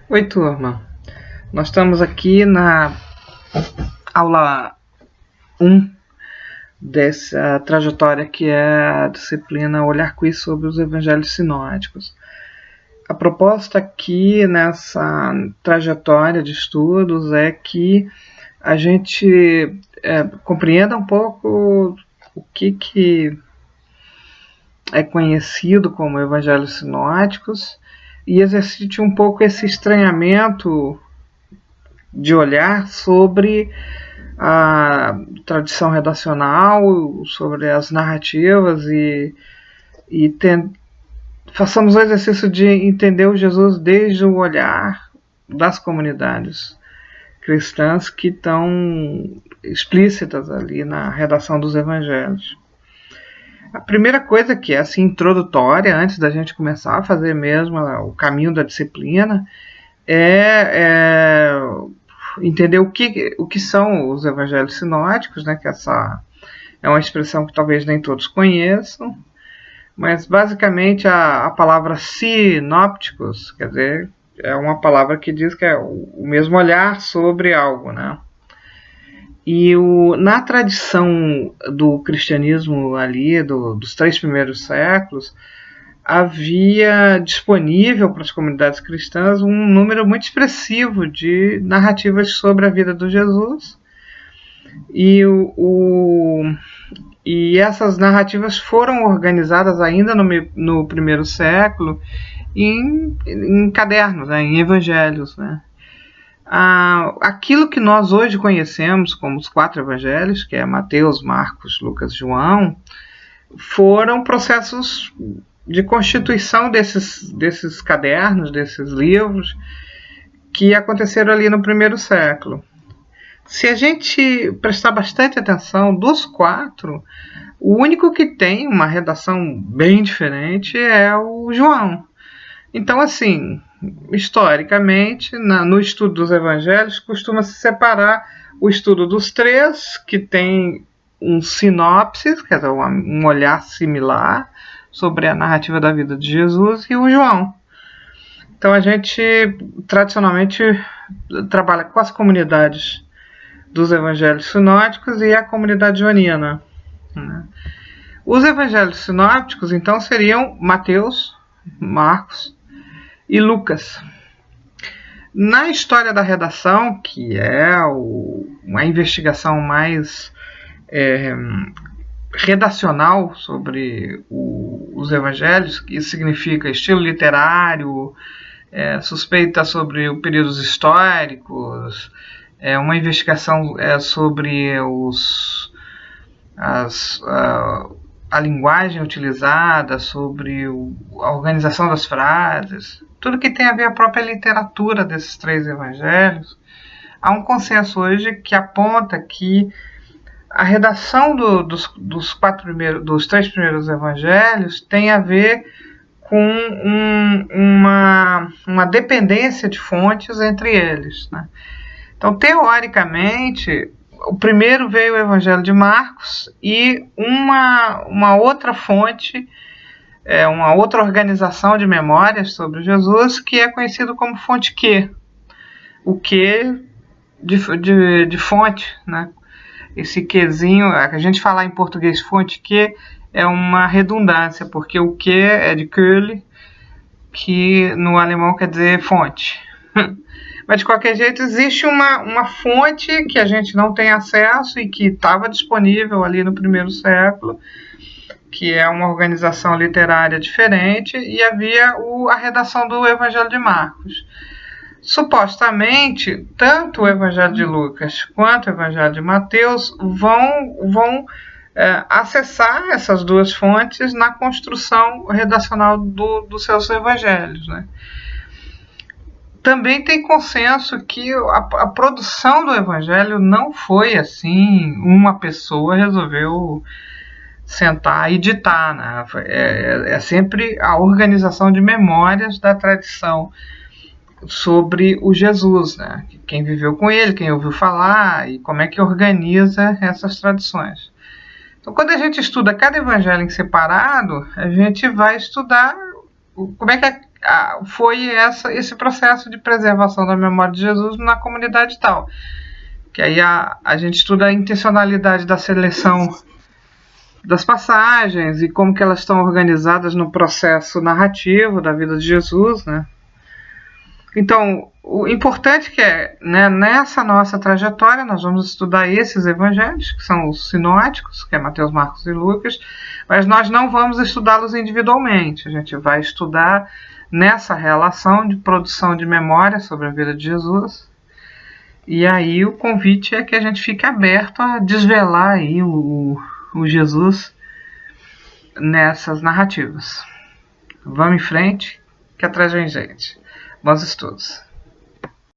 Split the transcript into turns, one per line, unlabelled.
Oi, turma. Nós estamos aqui na aula 1 dessa trajetória que é a disciplina Olhar Quiz sobre os Evangelhos Sinóticos. A proposta aqui nessa trajetória de estudos é que a gente compreenda um pouco o que é conhecido como Evangelhos Sinóticos e exercite um pouco esse estranhamento de olhar sobre a tradição redacional, sobre as narrativas e façamos o exercício de entender o Jesus desde o olhar das comunidades cristãs que estão explícitas ali na redação dos evangelhos. A primeira coisa que é assim, introdutória, antes da gente começar a fazer mesmo o caminho da disciplina, é entender o que são os evangelhos sinóticos, né, que essa é uma expressão que talvez nem todos conheçam, mas basicamente a palavra sinópticos, quer dizer, é uma palavra que diz que é o mesmo olhar sobre algo, né? E na tradição do cristianismo ali, dos 3 primeiros séculos, havia disponível para as comunidades cristãs um número muito expressivo de narrativas sobre a vida do Jesus. E essas narrativas foram organizadas ainda no primeiro século em cadernos, né, em evangelhos, né? Aquilo que nós hoje conhecemos como os 4 evangelhos, que é Mateus, Marcos, Lucas e João, foram processos de constituição desses cadernos, desses livros, que aconteceram ali no primeiro século. Se a gente prestar bastante atenção, dos 4, o único que tem uma redação bem diferente é o João. Então, assim, historicamente, no estudo dos evangelhos, costuma-se separar o estudo dos 3, que tem um sinopse, quer dizer, um olhar similar sobre a narrativa da vida de Jesus, e o João. Então, a gente, tradicionalmente, trabalha com as comunidades dos evangelhos sinóticos e a comunidade joanina, né? Os evangelhos sinóticos, então, seriam Mateus, Marcos e Lucas. Na história da redação, que é uma investigação mais redacional sobre os evangelhos, que significa estilo literário, suspeita sobre os períodos históricos, uma investigação sobre a linguagem utilizada, sobre a organização das frases, tudo que tem a ver a própria literatura desses 3 evangelhos. Há um consenso hoje que aponta que a redação dos 3 primeiros evangelhos tem a ver com uma dependência de fontes entre eles, né? Então, teoricamente, o primeiro veio o Evangelho de Marcos e uma outra fonte, uma outra organização de memórias sobre Jesus, que é conhecido como fonte Q. O Q de fonte, né? Esse Qzinho, a gente falar em português fonte Q é uma redundância, porque o Q é de Quelle, que no alemão quer dizer fonte. Mas, de qualquer jeito, existe uma fonte que a gente não tem acesso e que estava disponível ali no primeiro século, que é uma organização literária diferente, e havia a redação do Evangelho de Marcos. Supostamente, tanto o Evangelho de Lucas quanto o Evangelho de Mateus vão acessar essas 2 fontes na construção redacional dos seus evangelhos, né? Também tem consenso que a produção do evangelho não foi assim, uma pessoa resolveu sentar e ditar, né? É sempre a organização de memórias da tradição sobre o Jesus, né? Quem viveu com ele, quem ouviu falar e como é que organiza essas tradições. Então, quando a gente estuda cada evangelho em separado, a gente vai estudar como é que foi esse processo de preservação da memória de Jesus na comunidade tal. Que aí a gente estuda a intencionalidade da seleção das passagens e como que elas estão organizadas no processo narrativo da vida de Jesus, né? Então, o importante que é, né, nessa nossa trajetória, nós vamos estudar esses evangelhos, que são os sinóticos, que é Mateus, Marcos e Lucas, mas nós não vamos estudá-los individualmente. A gente vai estudar nessa relação de produção de memória sobre a vida de Jesus. E aí o convite é que a gente fique aberto a desvelar aí o Jesus nessas narrativas. Vamos em frente, que atrás vem gente. Bons estudos.